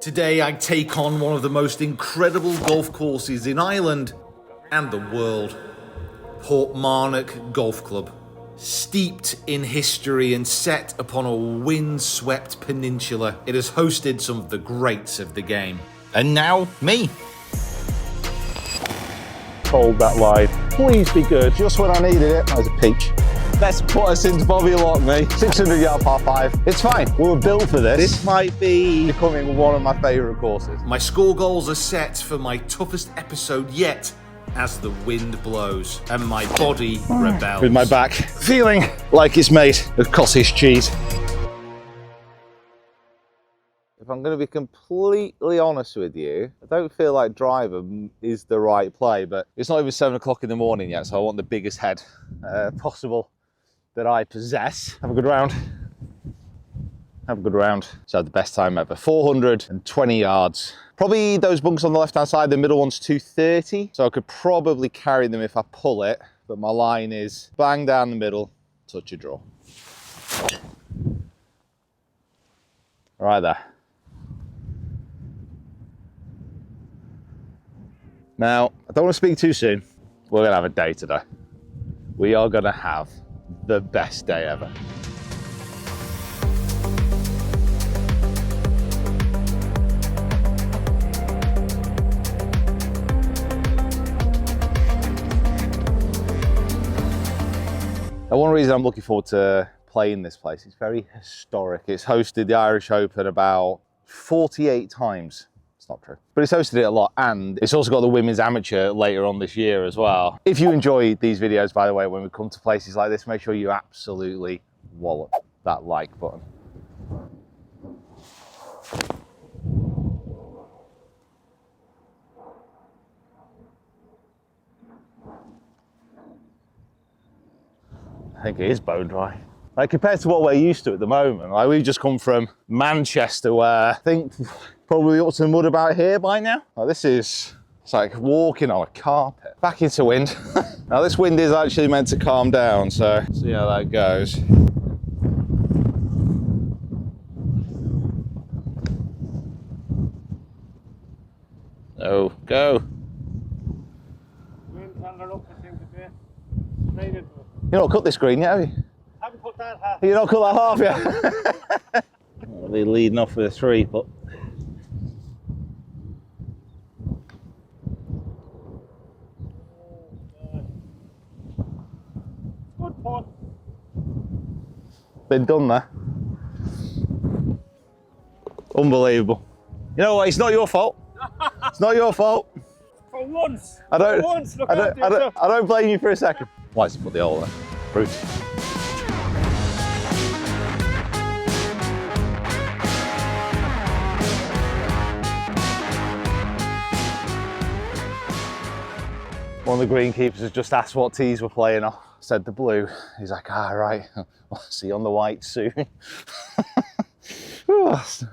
Today I take on one of the most incredible golf courses in Ireland and the world. Portmarnock Golf Club. Steeped in history and set upon a wind-swept peninsula, it has hosted some of the greats of the game. And now, me. Hold that line. Please be good. Just when I needed it, that was a peach. Best putter since Bobby Lock, me. 600 yard par 5. It's fine. We were built for this. This might be becoming one of my favourite courses. My score goals are set for my toughest episode yet as the wind blows and my body rebels. With my back feeling like it's made of cottage cheese. If I'm going to be completely honest with you, I don't feel like driver is the right play, but it's not even 7 o'clock in the morning yet, so I want the biggest head possible that I possess. Have a good round. Have a good round. So I had the best time ever. 420 yards. Probably those bunks on the left-hand side, the middle one's 230, so I could probably carry them if I pull it, but my line is bang down the middle, touch a draw. Right there. Now, I don't want to speak too soon. We're going to have a day today. We are going to have the best day ever. Now, one reason I'm looking forward to playing this place, it's very historic. It's hosted the Irish Open about 48 times. It's not true, but it's hosted it a lot, and it's also got the women's amateur later on this year as well. If you enjoy these videos, by the way, when we come to places like this, make sure you absolutely wallop that like button. I think it is bone dry. Like, compared to what we're used to at the moment, like, we've just come from Manchester, where I think probably up to the mud about here by now. Like, it's like walking on a carpet. Back into wind. Now this wind is actually meant to calm down, so see how that goes. Oh, go. You've not cut this green yet, have you? I haven't cut that half. You've not cut that half yet? I'll be leading off with a 3, but... Good putt. Been done there. Unbelievable. You know what? It's not your fault. It's not your fault. For once. I don't. For once. Look I don't blame you for a second. Why is it put the hole there? Brute. One of the greenkeepers has just asked what tees we're playing on. Said the blue. He's like, right, I'll see you on the white soon.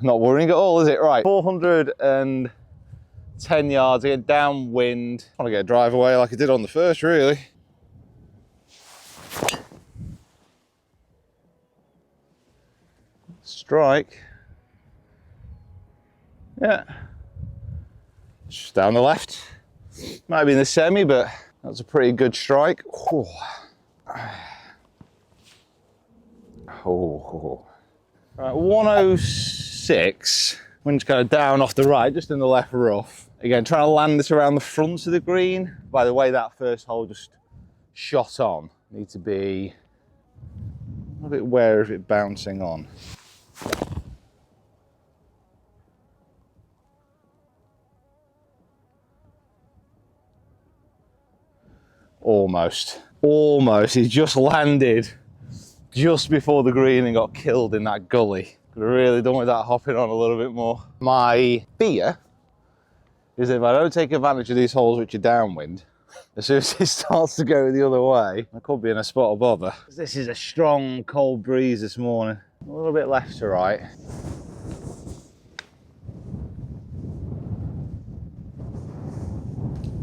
Not worrying at all, is it? Right, 410 yards, again, downwind. I want to get a drive away like I did on the first, really. Strike. Yeah. Just down the left. Might be in the semi, but that's a pretty good strike. Oh. Oh. Right, 106. Wind's kind of down off the right, just in the left rough. Again, trying to land this around the front of the green. By the way, that first hole just shot on. Need to be a bit wary of it bouncing on. Almost. He just landed just before the green and got killed in that gully. Could have really done with that hopping on a little bit more. My fear is if I don't take advantage of these holes which are downwind, as soon as it starts to go the other way, I could be in a spot of bother. This is a strong cold breeze this morning. A little bit left to right.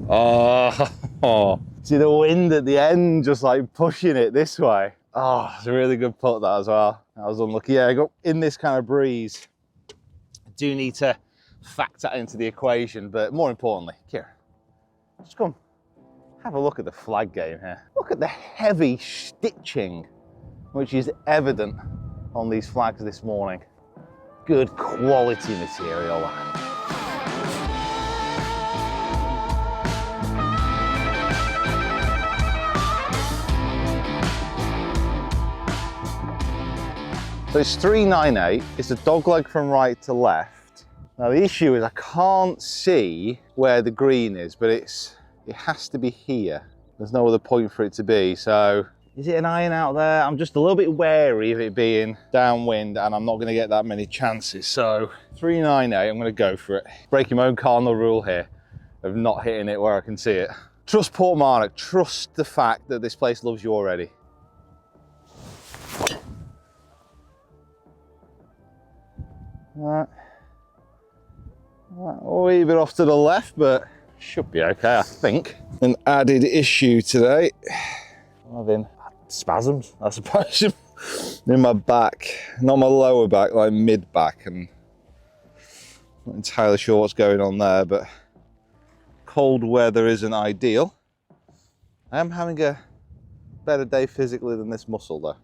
Oh, see the wind at the end just like pushing it this way. Oh, it's a really good putt that as well. I was unlucky. Yeah, I got in this kind of breeze. I do need to factor into the equation, but more importantly, Kieran, just come have a look at the flag game here. Look at the heavy stitching, which is evident on these flags this morning. Good quality material. So it's 398, it's a dogleg from right to left. Now the issue is I can't see where the green is, but it has to be here. There's no other point for it to be, so is it an iron out there? I'm just a little bit wary of it being downwind and I'm not gonna get that many chances. So 398, I'm gonna go for it. Breaking my own cardinal rule here of not hitting it where I can see it. Trust Portmarnock, trust the fact that this place loves you already. Right. A wee bit off to the left, but should be okay, I think. An added issue today. I'm having spasms, I suppose, in my back. Not my lower back, like mid back, and not entirely sure what's going on there, but cold weather isn't ideal. I am having a better day physically than this muscle though.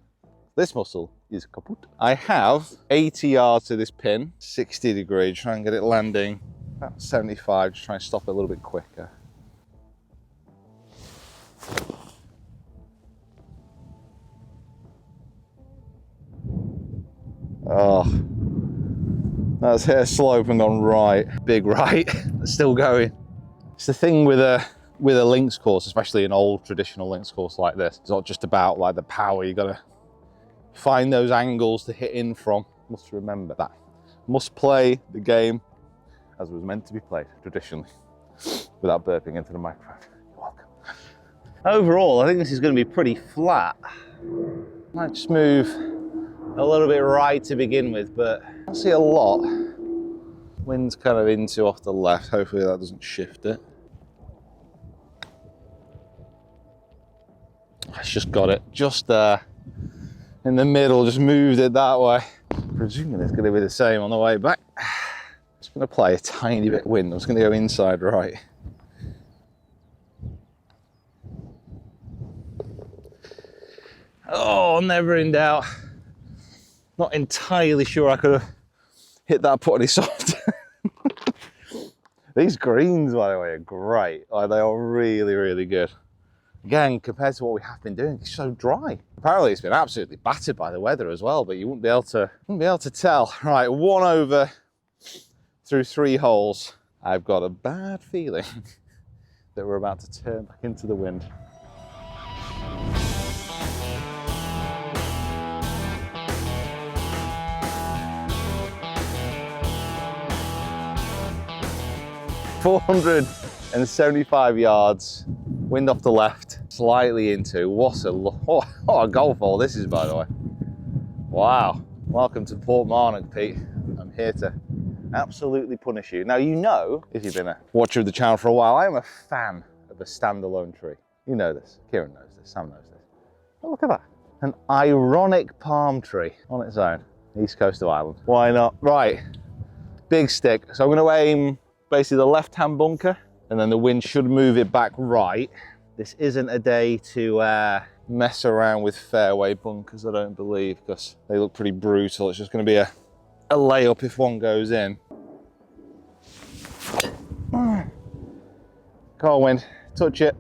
This muscle is kaput. I have 80 yards to this pin, 60 degree, try and get it landing about 75, just try and stop it a little bit quicker. Oh, that's hit a slope and gone right, big right, still going. It's the thing with a links course, especially an old traditional links course like this. It's not just about like the power, you gotta find those angles to hit in from. Must remember that. Must play the game as it was meant to be played, traditionally, without burping into the microphone. You're welcome. Overall, I think this is going to be pretty flat. Might just move a little bit right to begin with, but I don't see a lot. Wind's kind of into off the left. Hopefully that doesn't shift it. It's just got it just there. In the middle, just moved it that way. Presuming it's going to be the same on the way back. Just going to play a tiny bit wind. I'm just going to go inside right. Oh, never in doubt. Not entirely sure I could have hit that putt any softer. These greens, by the way, are great. Like, they are really, really good. Again, compared to what we have been doing, it's so dry. Apparently it's been absolutely battered by the weather as well, but you wouldn't be able to tell. Right, 1 over through 3 holes. I've got a bad feeling that we're about to turn back into the wind. $475 yards. Wind off the left, slightly into. What a golf hole this is, by the way. Wow. Welcome to Portmarnock, Pete. I'm here to absolutely punish you. Now, you know, if you've been a watcher of the channel for a while, I am a fan of a standalone tree. You know this. Kieran knows this. Sam knows this. Oh, look at that. An ironic palm tree on its own. East coast of Ireland. Why not? Right. Big stick. So I'm going to aim basically the left-hand bunker, and then the wind should move it back right. This isn't a day to mess around with fairway bunkers, I don't believe, because they look pretty brutal. It's just going to be a layup if one goes in. Come on, wind, touch it.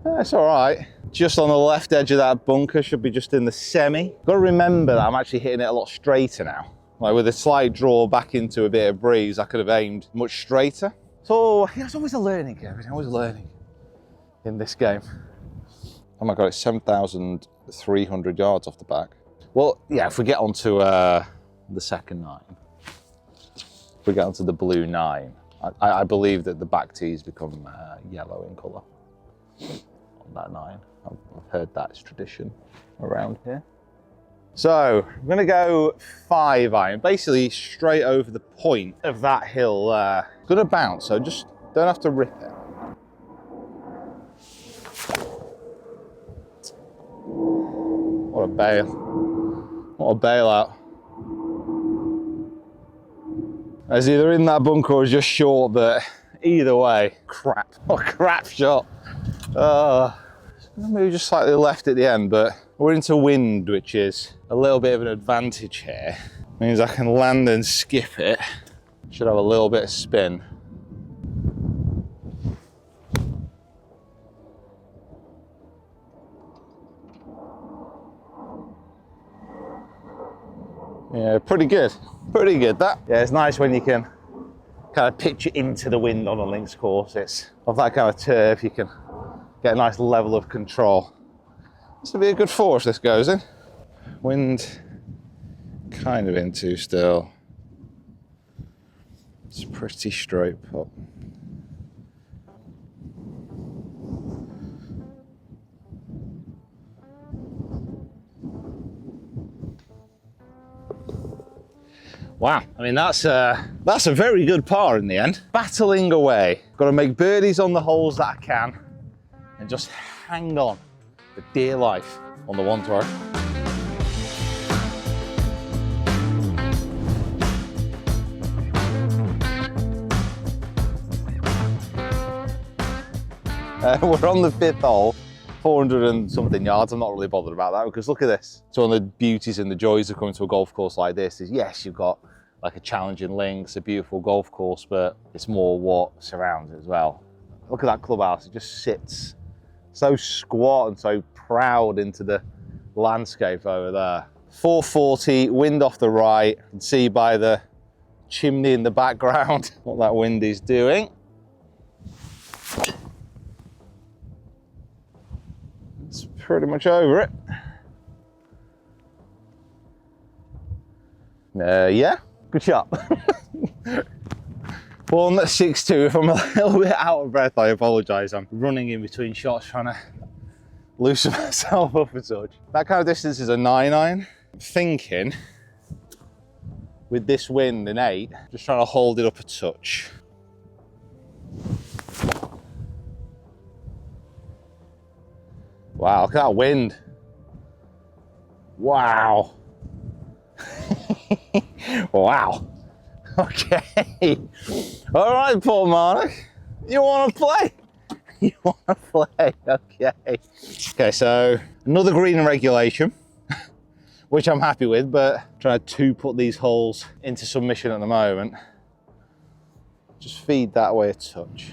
That's all right. Just on the left edge of that bunker, should be just in the semi. Got to remember that I'm actually hitting it a lot straighter now. Like with a slight draw back into a bit of breeze, I could have aimed much straighter. So yeah, it's always a learning, Kevin, always learning in this game. Oh my God, it's 7,300 yards off the back. Well, yeah, if we get onto the second 9, if we get onto the blue 9, I believe that the back tees become yellow in colour on that 9. I've heard that's tradition around here. So I'm going to go 5 iron, basically straight over the point of that hill. It's going to bounce, so just don't have to rip it. What a bail. What a bailout. As either in that bunker or just short, but either way, crap. What a crap shot. Maybe just slightly left at the end, but we're into wind, which is a little bit of an advantage here. Means I can land and skip it. Should have a little bit of spin. Yeah, pretty good. Pretty good, that. Yeah, it's nice when you can kind of pitch it into the wind on a links course. It's of that kind of turf, you can get a nice level of control. This will be a good four if this goes in. Wind kind of into still. It's pretty straight putt. Wow, I mean that's a very good par in the end. Battling away. Got to make birdies on the holes that I can and just hang on for dear life on the one tomorrow. We're on the fifth hole, 400 and something yards. I'm not really bothered about that because look at this. So one of the beauties and the joys of coming to a golf course like this is, yes, you've got like a challenging links, a beautiful golf course, but it's more what surrounds it as well. Look at that clubhouse, it just sits so squat and so proud into the landscape over there. 440, wind off the right. You can see by the chimney in the background what that wind is doing. It's pretty much over it. Yeah, good shot. One at 6-2. If I'm a little bit out of breath, I apologise. I'm running in between shots trying to loosen myself up a touch. That kind of distance is a 9-iron. I'm thinking with this wind in 8, just trying to hold it up a touch. Wow, look at that wind. Wow. Wow. Okay. All right, Portmarnock. You want to play? You want to play? Okay. Okay, so another green in regulation, which I'm happy with, but trying to put these holes into submission at the moment. Just feed that way a touch.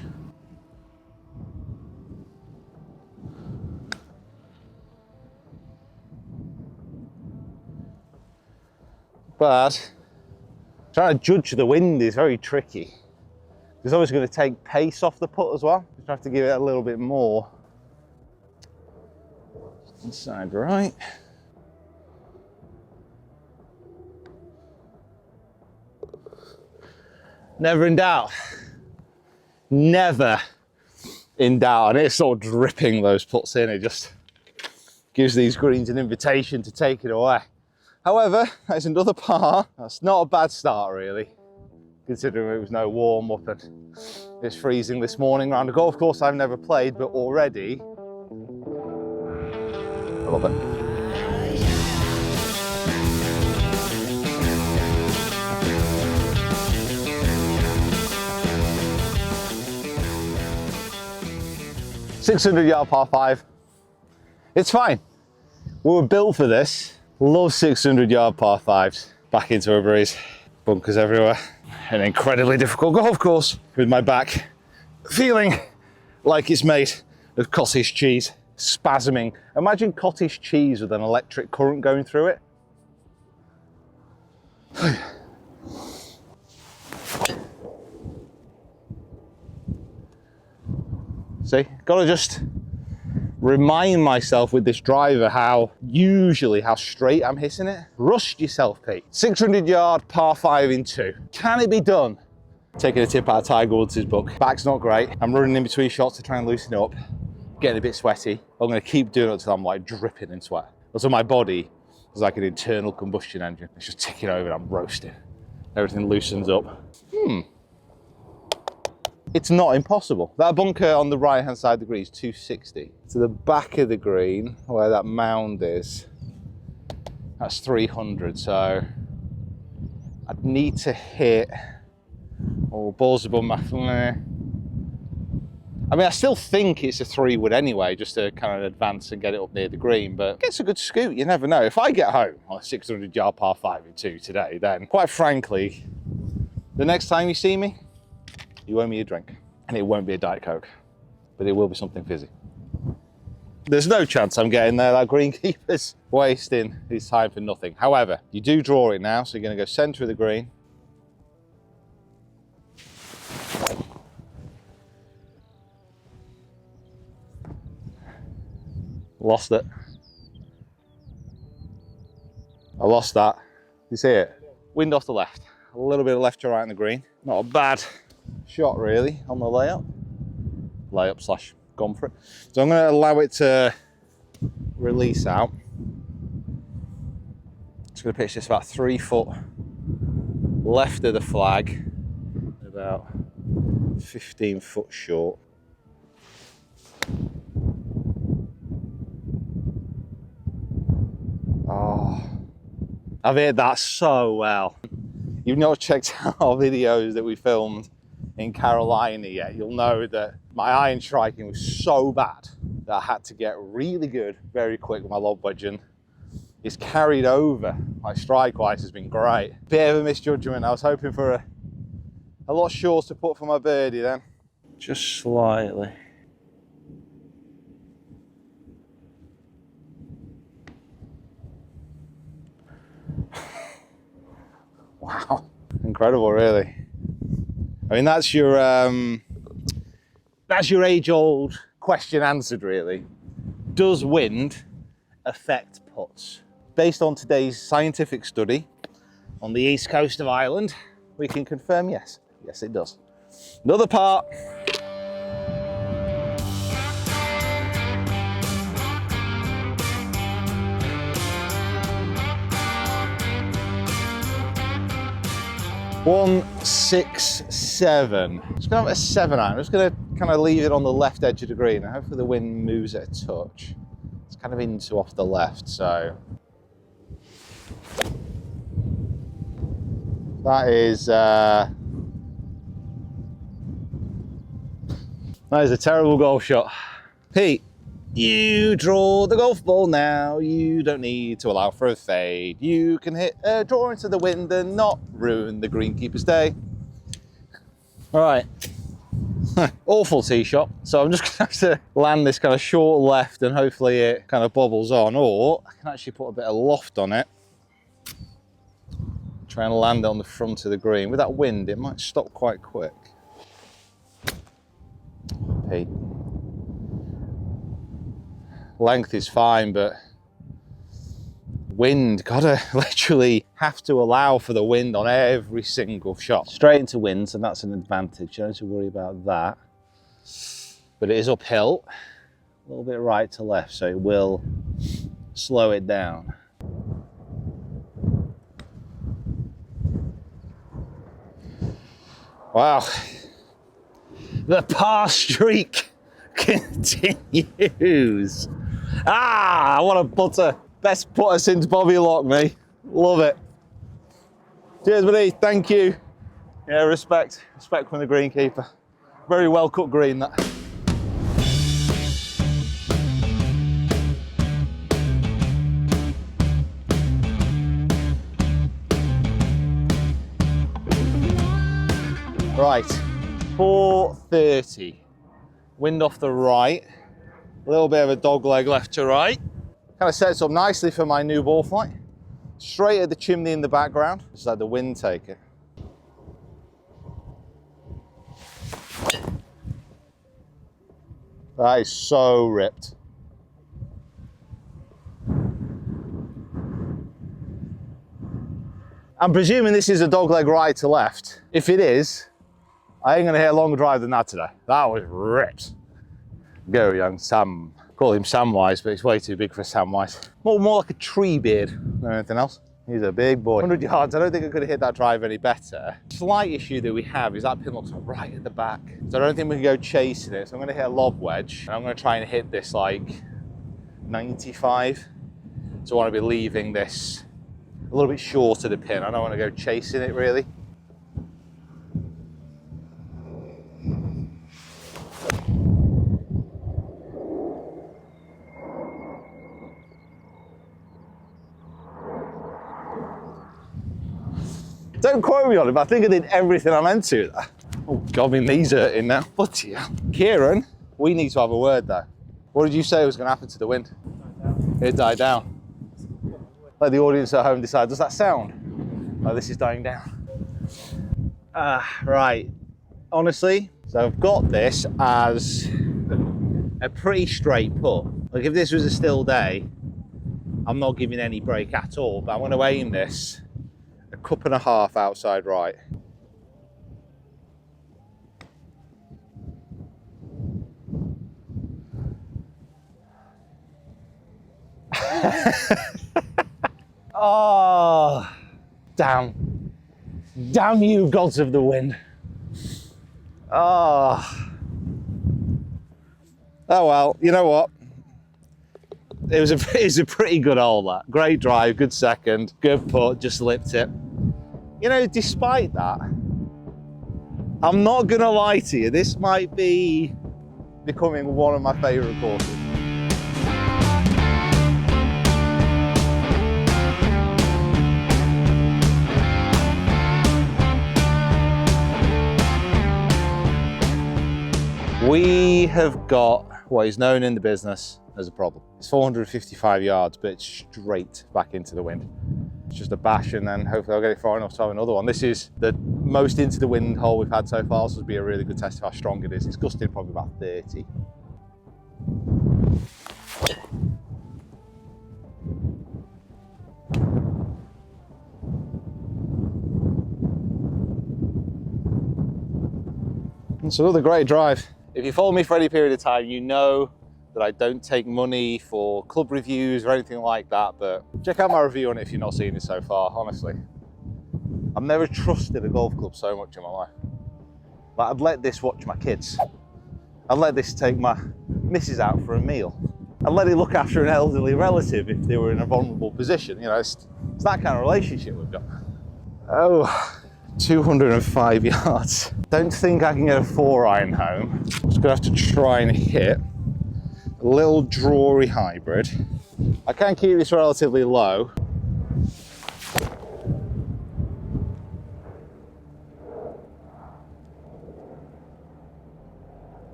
But trying to judge the wind is very tricky. It's always going to take pace off the putt as well. Just have to give it a little bit more. Inside right. Never in doubt. Never in doubt. And it's sort of dripping those putts in. It just gives these greens an invitation to take it away. However, that's another par. That's not a bad start really, considering it was no warm up and it's freezing this morning around a golf course I've never played, but already I love it. .600-yard par 5. It's fine. We were built for this. Love 600-yard par 5s. Back into a breeze. Bunkers everywhere. An incredibly difficult golf course with my back feeling like it's made of cottage cheese. Spasming. Imagine cottage cheese with an electric current going through it. See, gotta just remind myself with this driver how straight I'm hitting it. Rushed yourself, Pete. 600-yard par 5 in 2. Can it be done? Taking a tip out of Tiger Woods' book. Back's not great. I'm running in between shots to try and loosen it up. Getting a bit sweaty. I'm gonna keep doing it until I'm like dripping in sweat. Also my body is like an internal combustion engine. It's just ticking over and I'm roasting. Everything loosens up. It's not impossible. That bunker on the right-hand side of the green is 260. To the back of the green, where that mound is, that's 300. So I'd need to hit Oh, balls above my... I mean, I still think it's a 3-wood anyway, just to kind of advance and get it up near the green, but it gets a good scoot, you never know. If I get home on a 600-yard par 5 in 2 today, then quite frankly, the next time you see me, you owe me a drink. And it won't be a Diet Coke, but it will be something fizzy. There's no chance I'm getting there. That greenkeeper's wasting his time for nothing. However, you do draw it now, so you're going to go centre of the green. Lost it. I lost that. You see it? Wind off the left. A little bit of left to right in the green. Not a bad shot really on the layup. Layup slash gone for it. So I'm going to allow it to release out. Just going to pitch this about 3 foot left of the flag, about 15 foot short. Oh, I've hit that so well. You've not checked out our videos that we filmed in Carolina yet. You'll know that my iron striking was so bad that I had to get really good very quick with my lob wedging. It's carried over. My strike wise has been great. Bit of a misjudgment. I was hoping for a lot shorter putt for my birdie then. Just slightly. Wow, incredible, really. I mean, that's your age-old question answered, really. Does wind affect putts? Based on today's scientific study on the east coast of Ireland, we can confirm yes. Yes, it does. Another part. One, 6, 7. Just gonna have a 7 iron. I'm just gonna kind of leave it on the left edge of the green, and hopefully the wind moves it a touch. It's kind of into off the left, so that is a terrible golf shot. Pete, you draw the golf ball now. You don't need to allow for a fade. You can hit a draw into the wind and not ruin the greenkeeper's day. All right. Awful tee shot. So I'm just gonna have to land this kind of short left and hopefully it kind of bobbles on, or I can actually put a bit of loft on it. Try and land it on the front of the green. With that wind, it might stop quite quick. Pete. Length is fine, but wind, gotta literally have to allow for the wind on every single shot. Straight into winds, and that's an advantage. You don't have to worry about that. But it is uphill, a little bit right to left, so it will slow it down. Wow, the par streak continues. Ah, what a putter. Best putter since Bobby Lockney. Love it. Cheers, buddy. Thank you. Yeah, respect. Respect from the greenkeeper. Very well cut green, that. Right, 4:30. Wind off the right. A little bit of a dog leg left to right. Kind of sets up nicely for my new ball flight. Straight at the chimney in the background. Just let the wind take it. That is so ripped. I'm presuming this is a dog leg right to left. If it is, I ain't gonna hit a longer drive than that today. That was ripped. Go young Sam. Call him Samwise, but he's way too big for Samwise. More like a tree beard than anything else. He's a big boy. 100 yards, I don't think I could have hit that drive any better. Slight issue that we have is that pin looks right at the back. So I don't think we can go chasing it. So I'm gonna hit a lob wedge. And I'm gonna try and hit this like 95. So I wanna be leaving this a little bit short of the pin. I don't wanna go chasing it really. Don't quote me on it, but I think I did everything I meant to there. Oh God, my knees hurting now. Bloody hell. Kieran, we need to have a word though. What did you say was going to happen to the wind? It died down. Let the audience at home decide, does that sound like this is dying down? Right, honestly, so I've got this as a pretty straight putt. Like if this was a still day, I'm not giving any break at all, but I'm going to aim this a cup and a half outside right. Oh, damn. Damn you, gods of the wind. Oh. Oh well, you know what? It was a pretty good hole, that. Great drive, good second, good putt, just lipped it. You know, despite that, I'm not gonna lie to you, this might be becoming one of my favourite courses. We have got what is known in the business as a problem. It's 455 yards, but it's straight back into the wind. It's just a bash, and then hopefully I'll get it far enough to have another one. This is the most into the wind hole we've had so far, so it'll be a really good test of how strong it is. It's gusting probably about 30. It's another great drive. If you follow me for any period of time, you know that I don't take money for club reviews or anything like that, but check out my review on it if you've not seen it so far, honestly. I've never trusted a golf club so much in my life. Like, I'd let this watch my kids. I'd let this take my missus out for a meal. I'd let it look after an elderly relative if they were in a vulnerable position. You know, it's that kind of relationship we've got. Oh. 205 yards. Don't think I can get a 4-iron home. Just gonna have to try and hit a little drawy hybrid. I can keep this relatively low.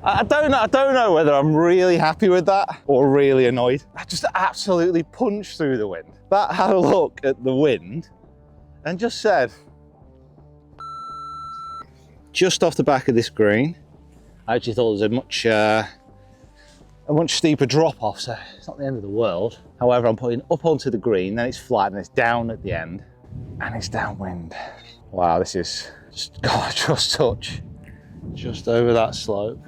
I don't know whether I'm really happy with that or really annoyed. I just absolutely punched through the wind. That had a look at the wind and just said, just off the back of this green, I actually thought there was a much steeper drop off, so it's not the end of the world. However, I'm putting up onto the green, then it's flat and it's down at the end and it's downwind. Wow, this is just, God, just touch, just over that slope.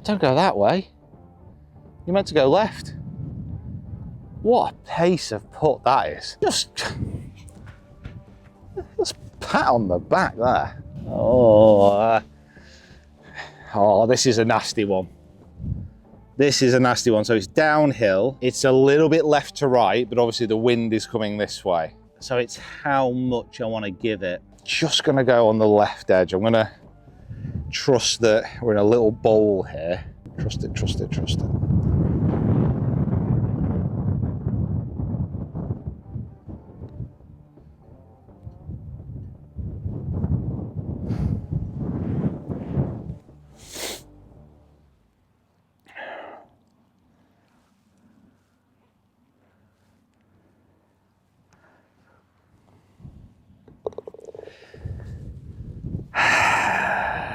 Don't go that way. You're meant to go left. What a pace of putt that is. Just pat on the back there. Oh, this is a nasty one. This is a nasty one. So it's downhill. It's a little bit left to right, but obviously the wind is coming this way. So it's how much I want to give it. Just gonna go on the left edge. I'm gonna trust that we're in a little bowl here. Trust it, trust it, trust it.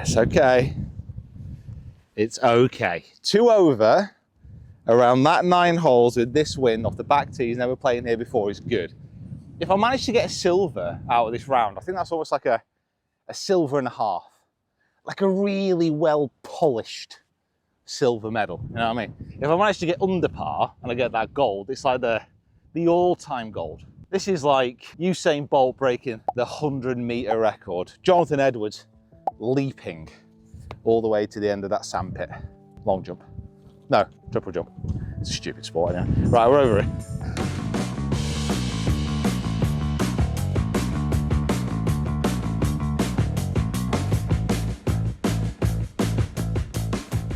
It's okay. It's okay. 2 over around that 9 holes with this wind off the back tees, never playing here before, is good. If I manage to get a silver out of this round, I think that's almost like a silver and a half. Like a really well polished silver medal, you know what I mean? If I manage to get under par and I get that gold, it's like the all-time gold. This is like Usain Bolt breaking the 100-meter record. Jonathan Edwards leaping all the way to the end of that sandpit. Long jump. No, triple jump. It's a stupid sport, yeah. Right, we're over it.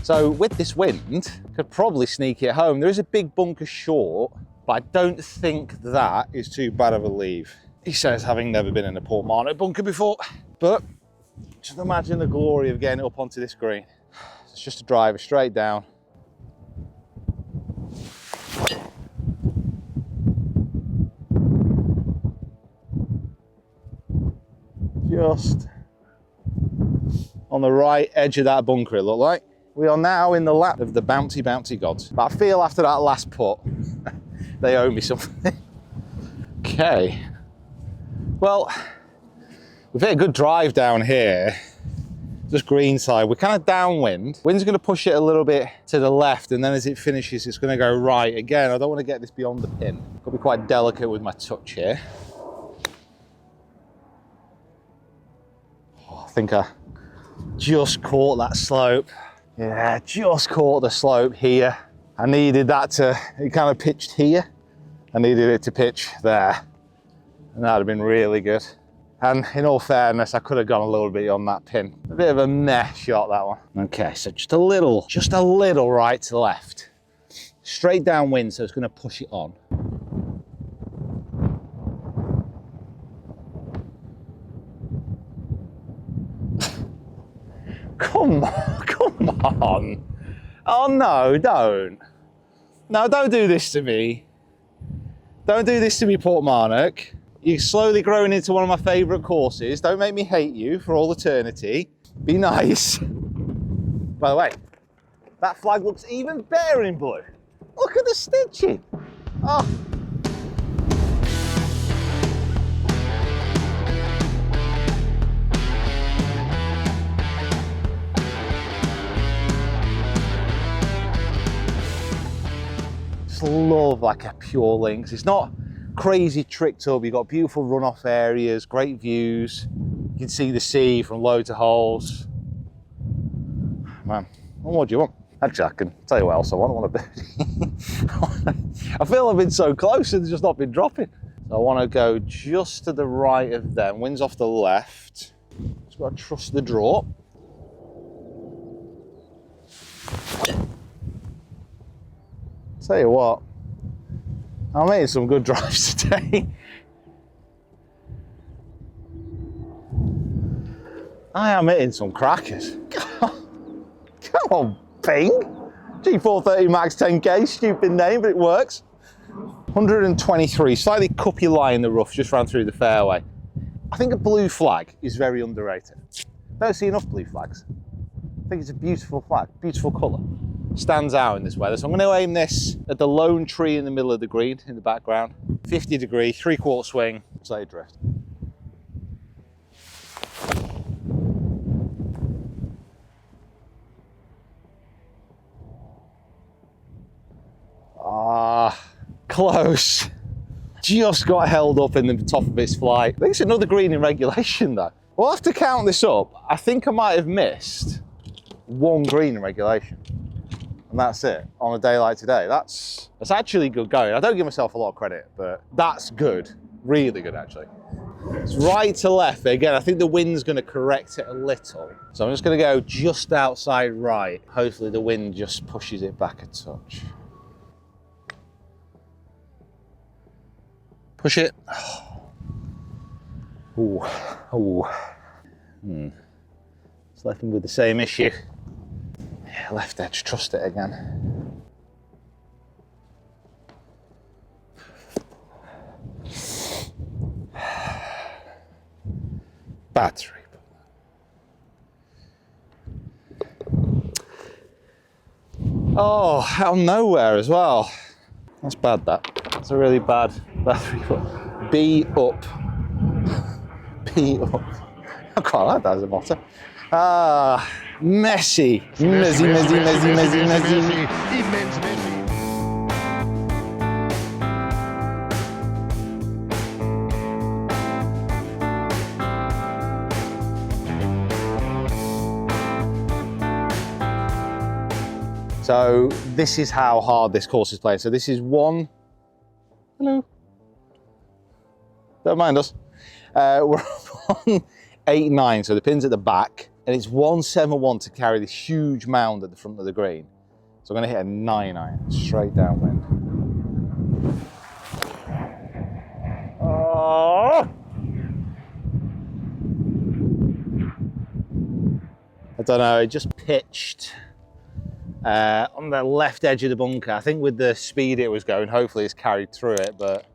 So with this wind, could probably sneak it home. There is a big bunker short, but I don't think that is too bad of a leave. He says, having never been in a Portmarnock bunker before, but just imagine the glory of getting up onto this green. It's just a driver straight down. Just on the right edge of that bunker, it looked like. We are now in the lap of the bouncy, bouncy gods. But I feel after that last putt, they owe me something. Okay. Well, we've hit a good drive down here. Just greenside. We're kind of downwind. Wind's going to push it a little bit to the left, and then as it finishes, it's going to go right. Again, I don't want to get this beyond the pin. Got to be quite delicate with my touch here. Oh, I think I just caught that slope. Yeah, just caught the slope here. I needed that to, it kind of pitched here. I needed it to pitch there. And that would have been really good. And in all fairness, I could have gone a little bit on that pin. A bit of a meh shot, that one. Okay, so just a little right to left. Straight downwind, so it's going to push it on. Come on, come on. Oh no, don't. No, don't do this to me. Don't do this to me, Portmarnock. You're slowly growing into one of my favourite courses. Don't make me hate you for all eternity. Be nice. By the way, that flag looks even better in blue. Look at the stitching. Oh. Just love like a pure links. It's not crazy tricked up. You've got beautiful runoff areas, great views. You can see the sea from loads of holes. Man, what more do you want? Actually, I can tell you what else I want. I want a birdie. I feel I've been so close and just not been dropping. So I want to go just to the right of them. Wind's off the left. Just got to trust the draw. Tell you what, I'm making some good drives today. I am hitting some crackers. Come on, Ping. G430 Max 10K, stupid name, but it works. 123, slightly cuppy lie in the rough, just ran through the fairway. I think a blue flag is very underrated. Don't see enough blue flags. I think it's a beautiful flag, beautiful colour. Stands out in this weather. So I'm going to aim this at the lone tree in the middle of the green in the background. 50 degree, 3/4 swing, just let it drift. Ah, close. Just got held up in the top of its flight. I think it's another green in regulation though. We'll have to count this up. I think I might have missed one green in regulation. And that's it on a day like today. That's actually good going. I don't give myself a lot of credit, but that's good. Really good, actually. It's right to left. Again, I think the wind's going to correct it a little. So I'm just going to go just outside right. Hopefully the wind just pushes it back a touch. Push it. Ooh, ooh. It's left him with the same issue. Yeah, left edge, trust it again. Battery. Oh, out of nowhere as well. That's bad, that. That's a really bad battery. B up. B up. I quite like that as a motto. Ah, messy. Messy, messy, messy, messy, messy. So this is how hard this course is played. So this is one, hello, don't mind us. We're on 8-9, so the pin's at the back. and it's 171 to carry this huge mound at the front of the green. So I'm going to hit a 9-iron, straight downwind. Oh! I don't know, it just pitched on the left edge of the bunker. I think with the speed it was going, hopefully it's carried through it, but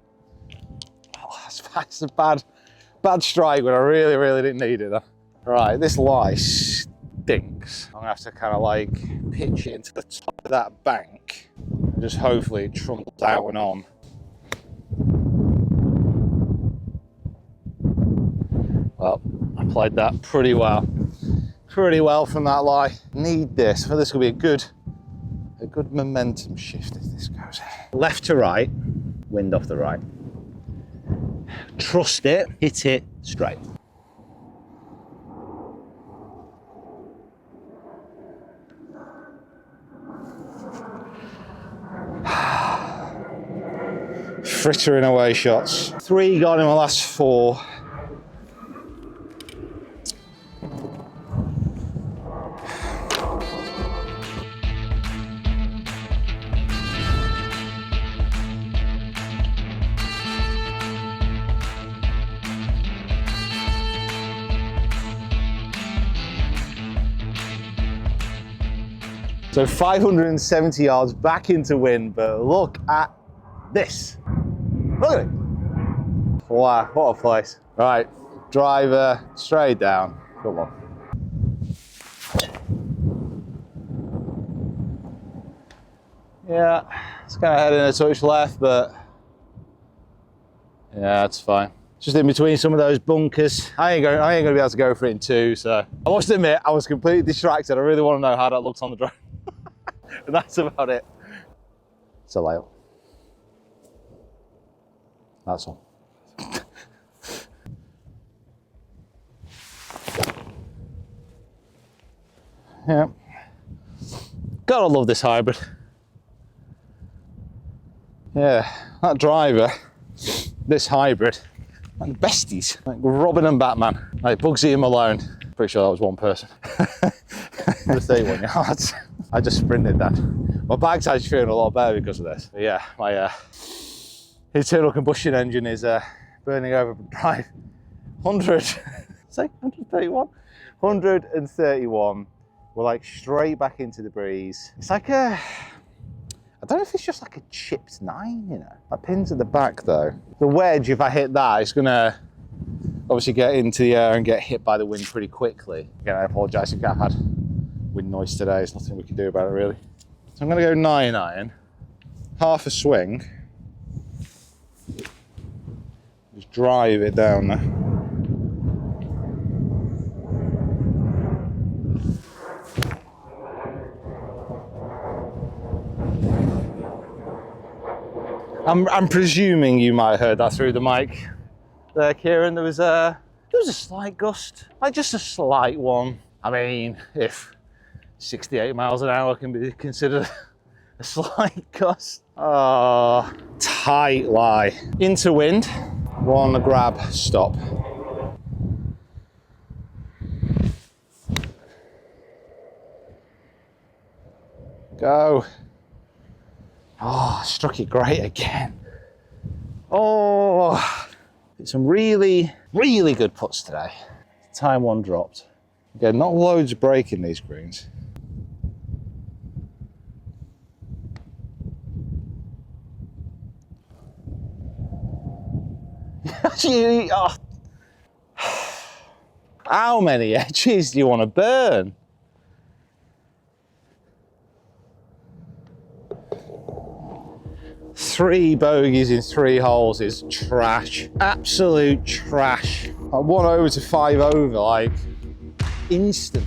that's a bad strike when I really, really didn't need it. Right, this lie stinks. I'm gonna have to kind of like pitch it into the top of that bank and just hopefully it trundles out and on. Well, I played that pretty well from that lie. Need this. I think this could be a good momentum shift if this goes. Left to right, wind off the right. Trust it, hit it straight. Frittering away shots. 3 gone in my last 4. So 570 yards back into wind, but look at this. Look at it. Wow, what a place. Right, driver straight down. Come on. Yeah, it's kind of heading a touch left, but yeah, it's fine. Just in between some of those bunkers. I ain't gonna be able to go for it in 2, so I must admit I was completely distracted. I really want to know how that looks on the drone. And that's about it. It's a layup. That's all. Yeah. Gotta love this hybrid. Yeah, that driver, this hybrid, like besties, like Robin and Batman, like Bugsy and Malone. Pretty sure that was one person. The 31 yards. I just sprinted that. My bag's actually feeling a lot better because of this. But yeah, my internal combustion engine is burning over drive. 100, say 131? 131. We're like straight back into the breeze. It's like I don't know if it's just like a chipped 9, you know. My pin's at the back though. The wedge, if I hit that, it's gonna obviously get into the air and get hit by the wind pretty quickly. Again, I apologise if I've had wind noise today. There's nothing we can do about it really. So I'm gonna go 9-iron, half a swing. Just drive it down there. I'm presuming you might have heard that through the mic there, Kieran. There was a slight gust, like just a slight one. I mean, if 68 miles an hour can be considered a slight gust. Oh, tight lie. Into wind, one grab, stop. Go. Oh, struck it great again. Oh, did some really, really good putts today. Time one dropped. Again, not loads of break in these greens. Actually, oh. How many edges do you want to burn? Three bogeys in 3 holes is trash. Absolute trash. I 1 over to 5 over, like, instant.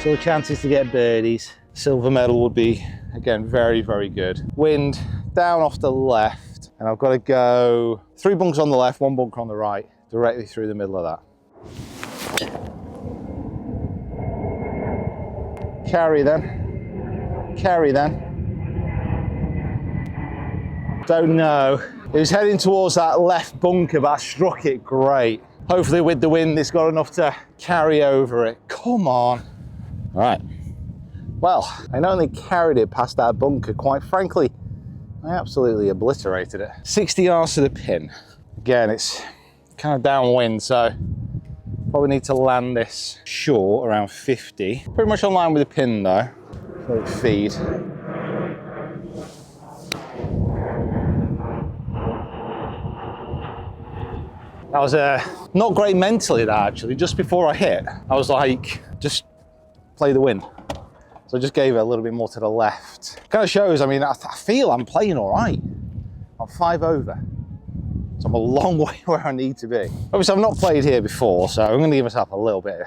So chances to get birdies. Silver medal would be, again, very, very good. Wind down off the left, and I've got to go 3 bunkers on the left, 1 bunker on the right, directly through the middle of that. Carry then. Carry then. Don't know. It was heading towards that left bunker, but I struck it great. Hopefully with the wind, it's got enough to carry over it. Come on. All right. Well, I not only carried it past that bunker, quite frankly, I absolutely obliterated it. 60 yards to the pin. Again, it's kind of downwind, so probably need to land this short around 50. Pretty much on line with the pin though. Let it feed. That was not great mentally, that actually. Just before I hit, I was like, just play the wind. So I just gave it a little bit more to the left. Kind of shows, I mean, I feel I'm playing all right. I'm 5 over. So I'm a long way where I need to be. Obviously, I've not played here before, so I'm going to give myself a little bit of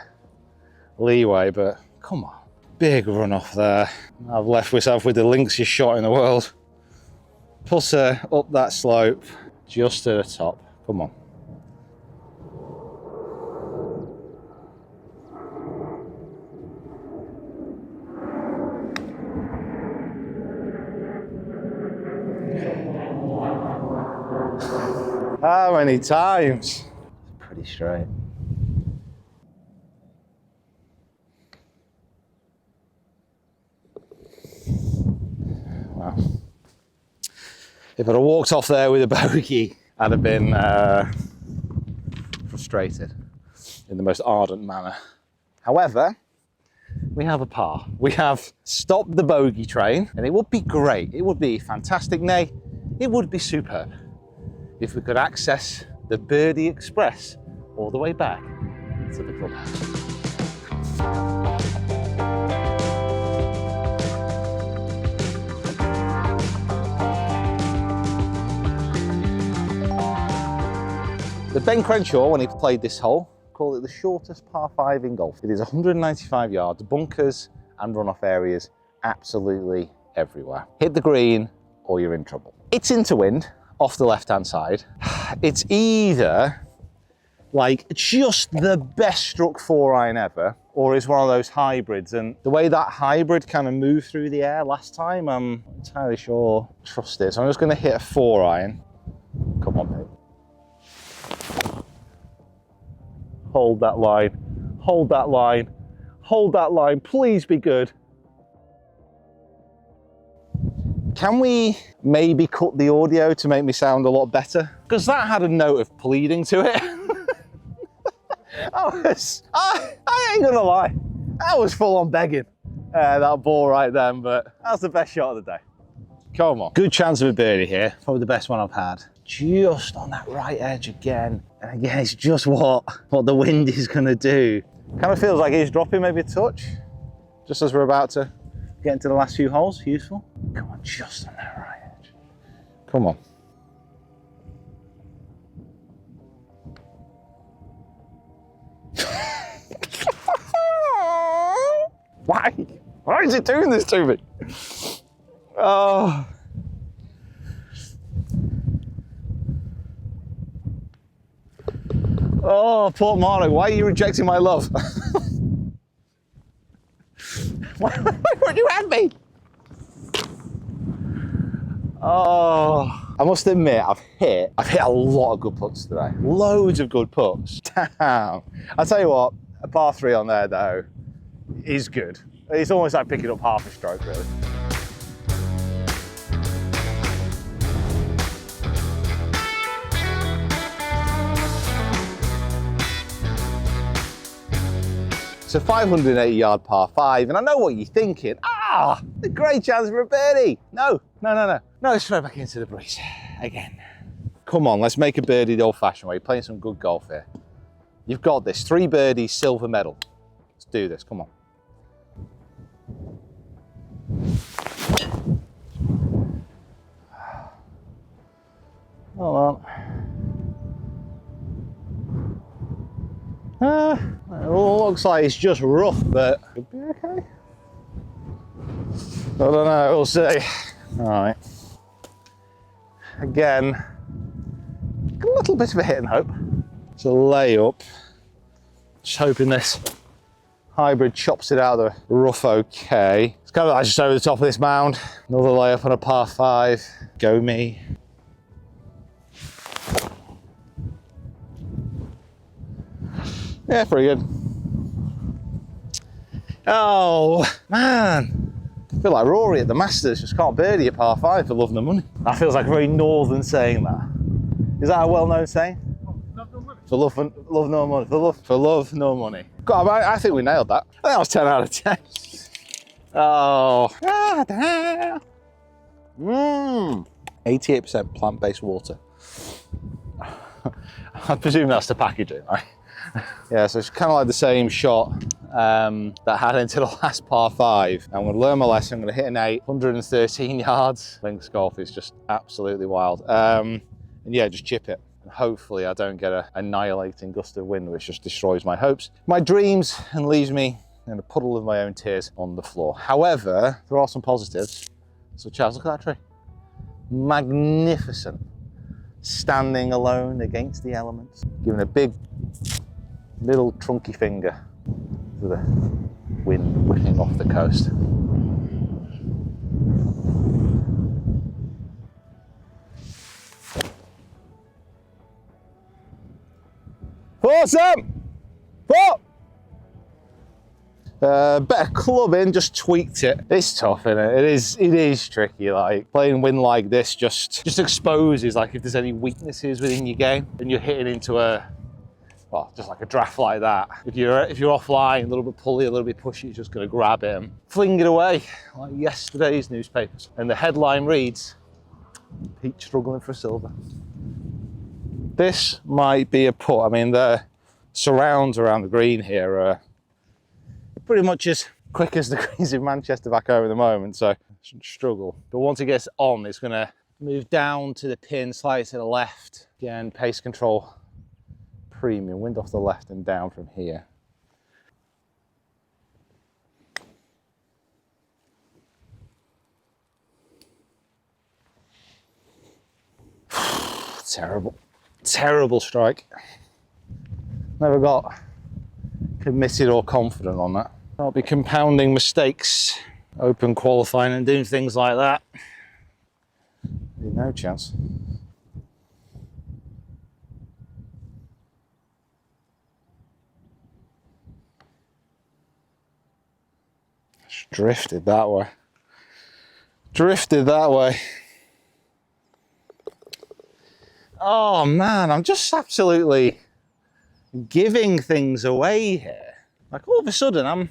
leeway, but come on. Big run off there. I've left myself with the lynxiest shot in the world. Putter up that slope, just to the top. Come on. How many times? Pretty straight. Wow. If I'd have walked off there with a bogey, I'd have been frustrated in the most ardent manner. However, we have a par. We have stopped the bogey train, and it would be great. It would be fantastic. Nay, it would be superb if we could access the Birdie Express all the way back to the clubhouse. The Ben Crenshaw, when he played this hole, called it the shortest par 5 in golf. It is 195 yards, bunkers and runoff areas absolutely everywhere. Hit the green or you're in trouble. It's into wind, off the left-hand side. It's either like just the best struck 4-iron ever, or it's one of those hybrids. And the way that hybrid kind of moved through the air last time, I'm not entirely sure. Trust it. So I'm just going to hit a 4-iron. Come on, mate. Hold that line. Hold that line. Hold that line. Please be good. Can we maybe cut the audio to make me sound a lot better? Because that had a note of pleading to it. I ain't gonna lie, I was full on begging that ball right then, but that's the best shot of the day. Come on. Good chance of a birdie here, probably the best one I've had. Just on that right edge again. And again, it's just what the wind is gonna do. Kind of feels like it's dropping maybe a touch, just as we're about to get into the last few holes. Useful. Come on, just on that right edge. Come on. Why? Why is it doing this to me? Oh. Oh, Portmarnock, why are you rejecting my love? Why would you have me? Oh, I must admit, I've hit a lot of good putts today. Loads of good putts. Damn. I'll tell you what, a par 3 on there though is good. It's almost like picking up half a stroke, really. It's a 580-yard par 5, and I know what you're thinking. A great chance for a birdie. No, let's throw it back into the breeze again. Come on, let's make a birdie the old-fashioned way. You're playing some good golf here. You've got this. 3 birdies, silver medal. Let's do this, come on. Hold on. It all looks like it's just rough, but it'll be okay. I don't know, we'll see. All right. Again, a little bit of a hit and hope. It's a layup. Just hoping this Hybrid chops it out of the rough okay. It's kind of like just over the top of this mound. Another layup on a par 5. Go me. Yeah, pretty good. Oh, man. I feel like Rory at the Masters, just can't birdie at par 5 for love nor money. That feels like a very northern saying, that. Is that a well-known saying? For love nor money. For love nor money. God, I think we nailed that. I think that was 10 out of 10. Oh. 88% plant-based water. I presume that's the packaging, right? Yeah, so it's kind of like the same shot that I had into the last par 5. I'm going to learn my lesson. I'm going to hit an 8, 113 yards. Links golf is just absolutely wild. And yeah, just chip it. And hopefully I don't get an annihilating gust of wind which just destroys my hopes, my dreams, and leaves me in a puddle of my own tears on the floor. However, there are some positives. So Charles, look at that tree. Magnificent. Standing alone against the elements. Giving a big little trunky finger to the wind whipping off the coast. Awesome! Better clubbing, just tweaked it. It's tough, isn't it? It is tricky. Like playing wind like this just exposes like if there's any weaknesses within your game, and you're hitting into a, well, just like a draft like that. If you're offline, a little bit pulley, a little bit pushy, you're just going to grab it and fling it away like yesterday's newspapers. And the headline reads, "Pete struggling for silver." This might be a putt. I mean, the surrounds around the green here are pretty much as quick as the greens in Manchester back home at the moment, so it shouldn't struggle. But once it gets on, it's going to move down to the pin, slightly to the left. Again, pace control premium, wind off the left and down from here. Terrible strike. Never got committed or confident on that. I'll be compounding mistakes, open qualifying and doing things like that. No chance. Just drifted that way. Oh man, I'm just absolutely giving things away here. Like all of a sudden I've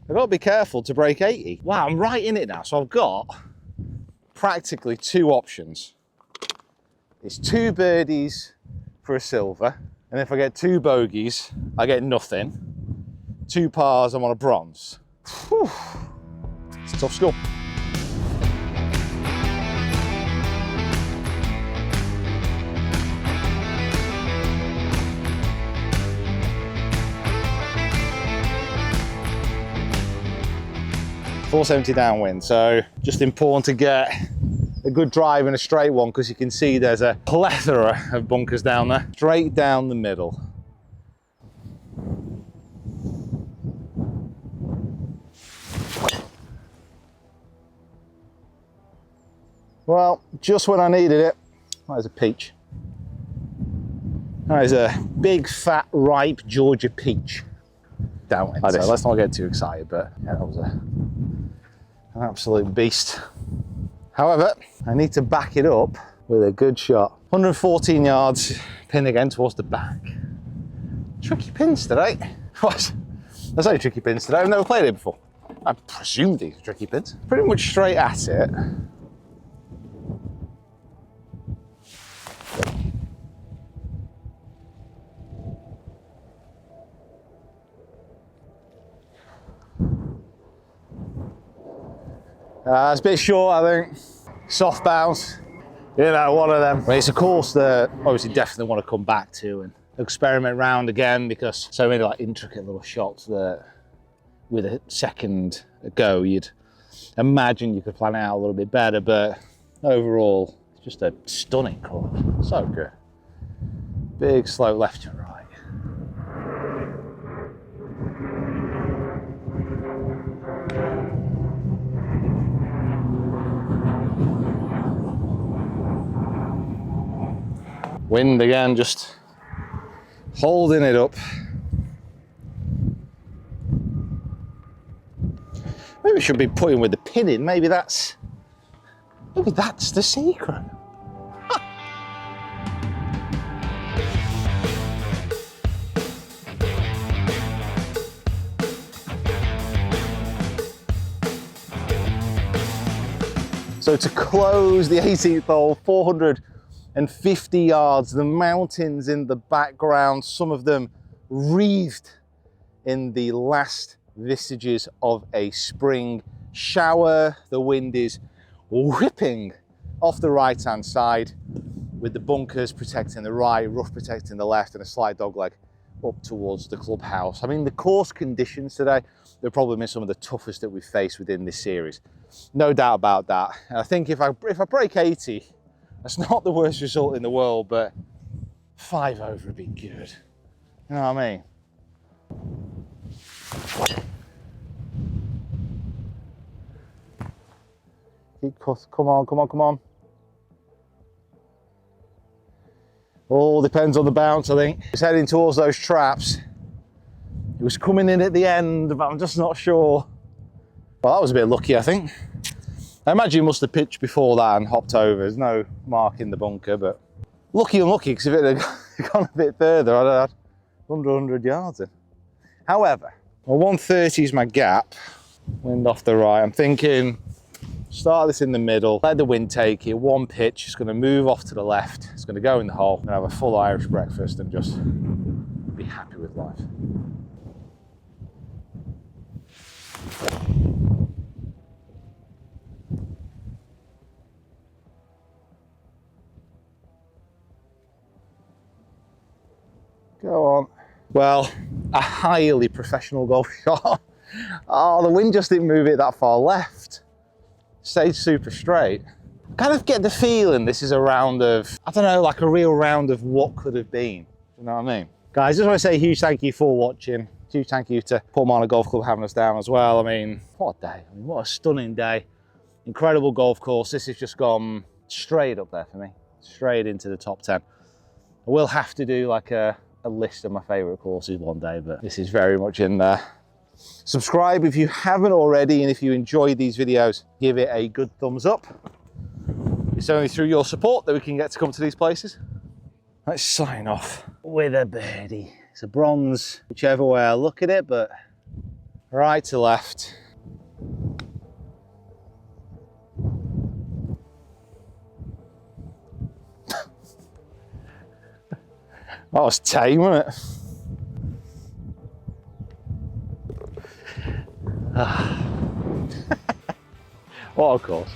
got to be careful to break 80. Wow, I'm right in it now. So I've got practically 2 options. It's 2 birdies for a silver. And if I get 2 bogeys, I get nothing. 2 pars, I'm on a bronze. Whew. It's a tough score. .470 downwind, so just important to get a good drive in a straight one, because you can see there's a plethora of bunkers down there. Straight down the middle. Well, just when I needed it, that is a peach. That is a big, fat, ripe Georgia peach. Downwind, so let's not get too excited, but yeah, that was an absolute beast. However, I need to back it up with a good shot. 114 yards, pin again towards the back. Tricky pins today. What? I say tricky pins today, I've never played it before. I presume these are tricky pins. Pretty much straight at it. It's a bit short, I think. Soft bounce, you know, one of them. But it's a course that obviously definitely want to come back to and experiment around again, because so many like intricate little shots that with a second go you'd imagine you could plan it out a little bit better, but overall it's just a stunning course. So good. Big slope left and right. Wind again, just holding it up. Maybe we should be putting with the pin in. Maybe that's the secret. So to close the 18th hole, 450 yards, the mountains in the background, some of them wreathed in the last vestiges of a spring shower. The wind is whipping off the right-hand side with the bunkers protecting the right, rough protecting the left, and a slight dogleg up towards the clubhouse. I mean, the course conditions today, they've probably been some of the toughest that we've faced within this series. No doubt about that. And I think if I break 80, that's not the worst result in the world, but 5 over would be good. You know what I mean? Come on, come on, come on. All depends on the bounce, I think. It's heading towards those traps. It was coming in at the end, but I'm just not sure. Well, that was a bit lucky, I think. I imagine he must have pitched before that and hopped over. There's no mark in the bunker, but lucky and lucky, because if it had gone a bit further, I'd have had under 100 yards in. However, well, 130 is my gap. Wind off the right. I'm thinking, start this in the middle, let the wind take it, one pitch, it's going to move off to the left, it's going to go in the hole, and have a full Irish breakfast and just be happy with life. Go on. Well, a highly professional golf shot. Oh, the wind just didn't move it that far left. Stayed super straight. I kind of get the feeling this is a round of, I don't know, like a real round of what could have been. You know what I mean? Guys, just want to say a huge thank you for watching. Huge thank you to Portmarnock Golf Club having us down as well. I mean, what a day. I mean, what a stunning day. Incredible golf course. This has just gone straight up there for me. Straight into the top 10. I will have to do like a list of my favourite courses one day, but this is very much in there. Subscribe if you haven't already, and if you enjoy these videos, give it a good thumbs up. It's only through your support that we can get to come to these places. Let's sign off with a birdie. It's a bronze, whichever way I look at it, but right to left. That was tame, wasn't it? What a course.